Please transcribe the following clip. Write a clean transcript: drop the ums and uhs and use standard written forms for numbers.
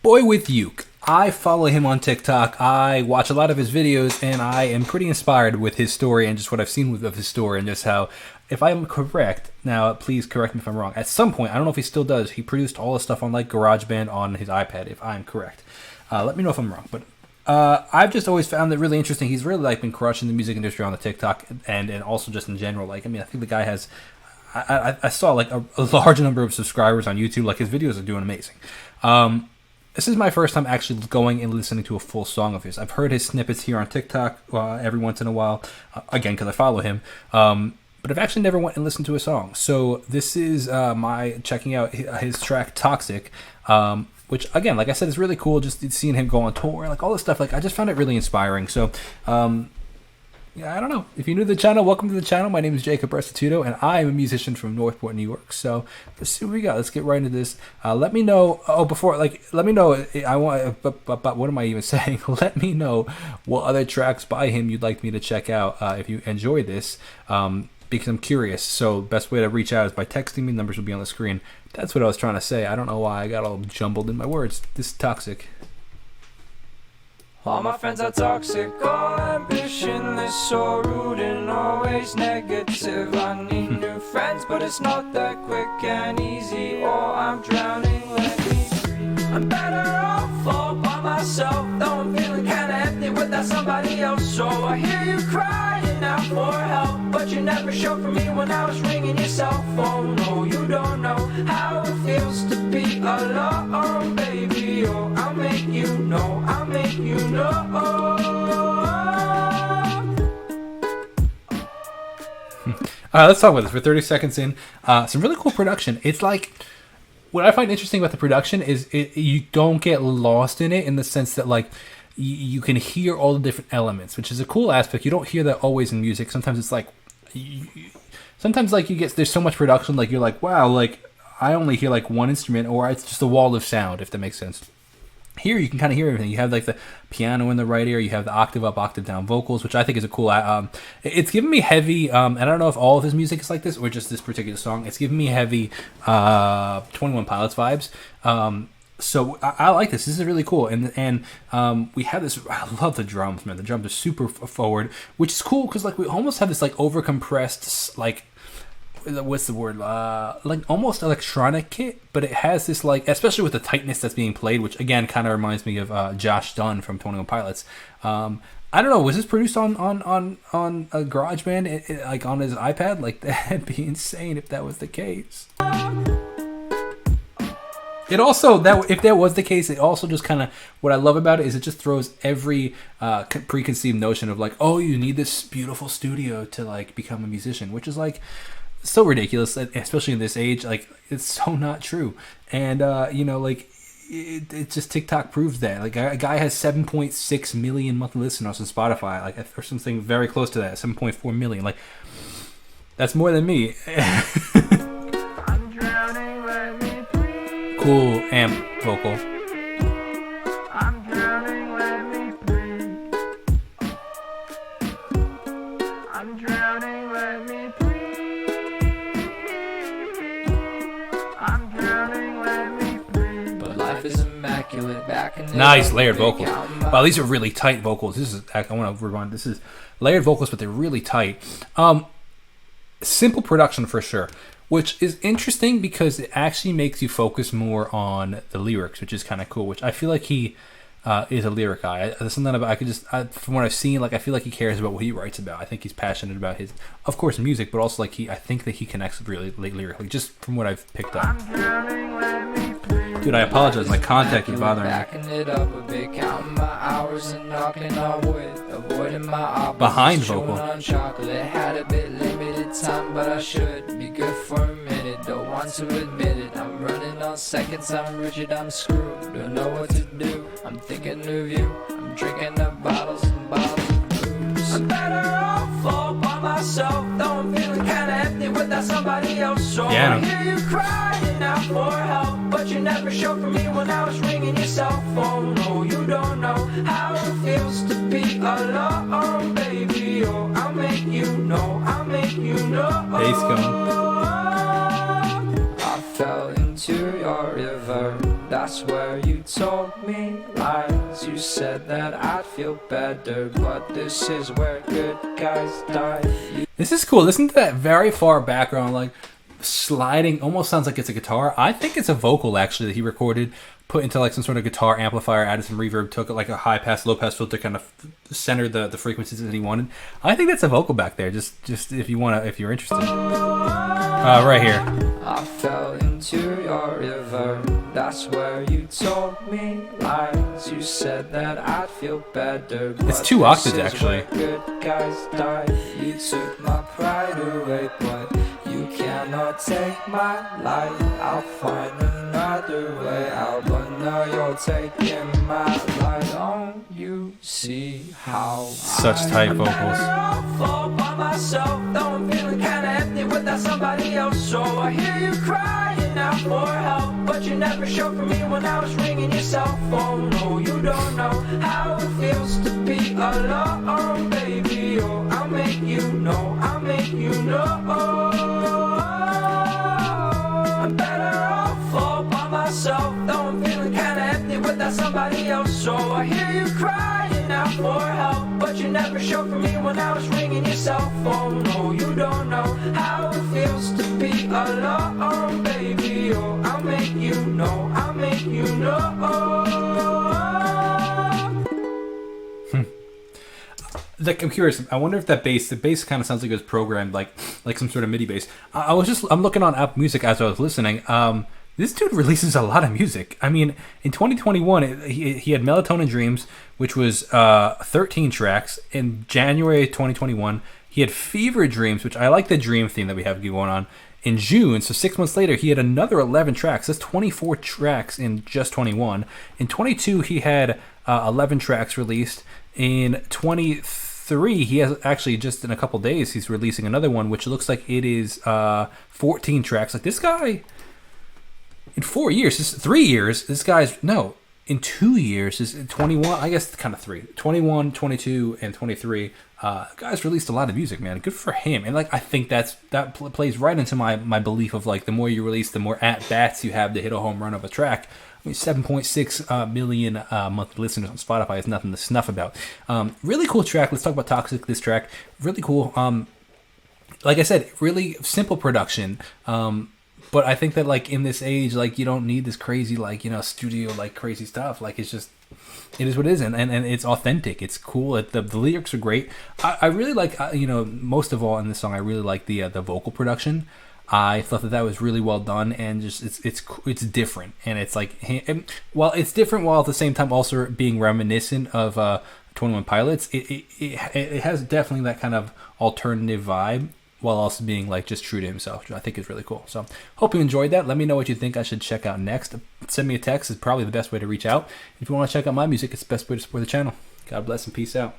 BoyWithUke. I follow him on TikTok. I watch a lot of his videos, and I am pretty inspired with his story and just what I've seen of his story and just how, if I'm correct, now please correct me if I'm wrong, at some point, I don't know if he still does, he produced all the stuff on like GarageBand on his iPad, if I'm correct. Let me know if I'm wrong, but I've just always found it really interesting. He's really like been crushing the music industry on the TikTok and also just in general. Like, I mean, I think the guy has, I saw like a large number of subscribers on YouTube. Like, his videos are doing amazing. This is my first time actually going and listening to a full song of his. I've heard his snippets here on TikTok every once in a while, again, because I follow him. But I've actually never went and listened to a song. So this is my checking out his track Toxic, which, again, like I said, is really cool. Just seeing him go on tour, like all this stuff. Like, I just found it really inspiring. So, yeah, I don't know. If you're new to the channel, welcome to the channel. My name is Jacob Restituto, and I am a musician from Northport, New York. So let's see what we got. Let's get right into this. Let me know. Oh, before, like, let me know. I want. But what am I even saying? Let me know what other tracks by him you'd like me to check out if you enjoy this. Because I'm curious. So best way to reach out is by texting me. Numbers will be on the screen. That's what I was trying to say. I don't know why I got all jumbled in my words. This is Toxic. All my friends are toxic, all ambitionless, so rude and always negative. I need new friends, but it's not that quick and easy, or I'm drowning, let me free. I'm better off all by myself, though I'm feeling kinda empty without somebody else. So I hear you crying out for help, but you never showed for me when I was ringing your cell phone. No, you don't know how it feels to be alone, baby. Oh, I'll make you know, I'll make you know. Let's talk about this. We're 30 seconds in. Some really cool production. It's like, what I find interesting about the production is you don't get lost in it, in the sense that, like, you can hear all the different elements, which is a cool aspect. You don't hear that always in music. Sometimes it's like, sometimes like there's so much production, like you're like, wow, like I only hear like one instrument, or it's just a wall of sound, if that makes sense. Here you can kind of hear everything. You have like the piano in the right ear. You have the octave up, octave down vocals, which I think is a cool. It's giving me heavy. And I don't know if all of his music is like this or just this particular song. It's giving me heavy 21 Pilots vibes. So I like this. This is really cool. And we have this. I love the drums, man. The drums are super forward, which is cool because like we almost have this like overcompressed, like, what's the word, like almost electronic kit, but it has this, like, especially with the tightness that's being played, which again kind of reminds me of Josh Dunn from 21 Pilots. I don't know, was this produced on a GarageBand, like on his iPad? Like, that'd be insane if that was the case. It also, that if that was the case, it also just kind of, what I love about it is it just throws every preconceived notion of like, oh, you need this beautiful studio to like become a musician, which is like so ridiculous, especially in this age. Like, it's so not true. And you know, like, it just, TikTok proves that. Like, a guy has 7.6 million monthly listeners on Spotify, like, or something very close to that, 7.4 million. Like, that's more than me. I'm drowning, let me breathe. Cool amp vocal. I'm drowning, let me breathe. I'm drowning, let me breathe. I'm drowning, let me breathe. But life is immaculate, back in the Nice layered vocals. Wow, these are really tight vocals. This is, I want to rewind. This is layered vocals, but they're really tight. Simple production for sure, which is interesting because it actually makes you focus more on the lyrics, which is kind of cool. Which I feel like he is a lyric guy. There's something about, from what I've seen, like, I feel like he cares about what he writes about. I think he's passionate about his, of course, music, but also like I think that he connects with really lyrically, just from what I've picked up. Dude, I apologize. My contact is bothering me. Backing it up a bit, counting my hours and knocking on wood, avoiding my opposites. Behind vocal. On chocolate, had a bit limited time, but I should be good for a minute. Don't want to admit it. I'm running on seconds. I'm rigid. I'm screwed. Don't know what to do. I'm thinking of you. I'm drinking up bottles and bottles of booze. I'm better off all by myself, though I'm feeling kinda empty without somebody else. So I hear you crying out for help, but you never showed for me when I was ringing your cell phone. No, you don't know how it feels to be alone, baby. Oh, I'll make you know, I'll make you know. Bass going. I fell into your river, that That's where you told me lies. You said that I'd feel better, but this is where good guys die. This is cool. Listen to that very far background, like sliding, almost sounds like it's a guitar. I think it's a vocal actually that he recorded, put into like some sort of guitar amplifier, added some reverb, took like a high pass, low pass filter, kind of center the frequencies that he wanted. I think that's a vocal back there. Just if you want to, if you're interested. Right here. I fell into your river. That's where you told me lies. You said that I'd feel better. It's 2 octaves actually. Good guys die. You took my pride away, but you cannot take my life. I'll find another way out, but now you're taking my life. Don't you see how Such tight vocals. I'm all by myself, though I'm feeling kinda empty without somebody else. So I hear you crying out for help, but you never showed for me when I was ringing your cell phone. No, you don't know how it feels to be alone, baby. Oh, I'll make you know, I'll make you know. I'm better off all by myself, though I'm feeling kinda empty without somebody else. So I hear you crying out for help, but you never showed for me when I was ringing your cell phone. No, you don't know how it feels to be alone, baby. Oh, I'll make you know, I'll make you know. Like, I'm curious. I wonder if the bass kind of sounds like it was programmed like some sort of MIDI bass. I'm looking on Apple Music as I was listening. This dude releases a lot of music. I mean, in 2021, he had Melatonin Dreams, which was 13 tracks. In January 2021, he had Fever Dreams, which I like the dream theme that we have going on. In June, so 6 months later, he had another 11 tracks. That's 24 tracks in just 21. In 22, he had 11 tracks released. In 23, he has actually just in a couple days, he's releasing another one, which looks like it is 14 tracks. Like this guy, in 4 years, 3 years, this guy's, no, in 2 years, is 21, I guess kind of 3, 21, 22, and 23. Guys released a lot of music, man. Good for him. And like I think that plays right into my belief of like the more you release, the more at bats you have to hit a home run of a track. I mean, 7.6 million monthly listeners on Spotify is nothing to snuff about. Really cool track. Let's talk about Toxic. This track, really cool. Like I said, really simple production. But I think that like in this age, like you don't need this crazy like studio like crazy stuff. Like it's just. It is what it is, and it's authentic. It's cool. The lyrics are great. I really like, most of all in this song, I really like the vocal production. I thought that was really well done, and just it's different, and it's like, while it's different, while at the same time also being reminiscent of 21 Pilots, it has definitely that kind of alternative vibe, while also being like just true to himself, which I think is really cool. So hope you enjoyed that. Let me know what you think I should check out next. Send me a text is probably the best way to reach out. If you want to check out my music, it's the best way to support the channel. God bless and peace out.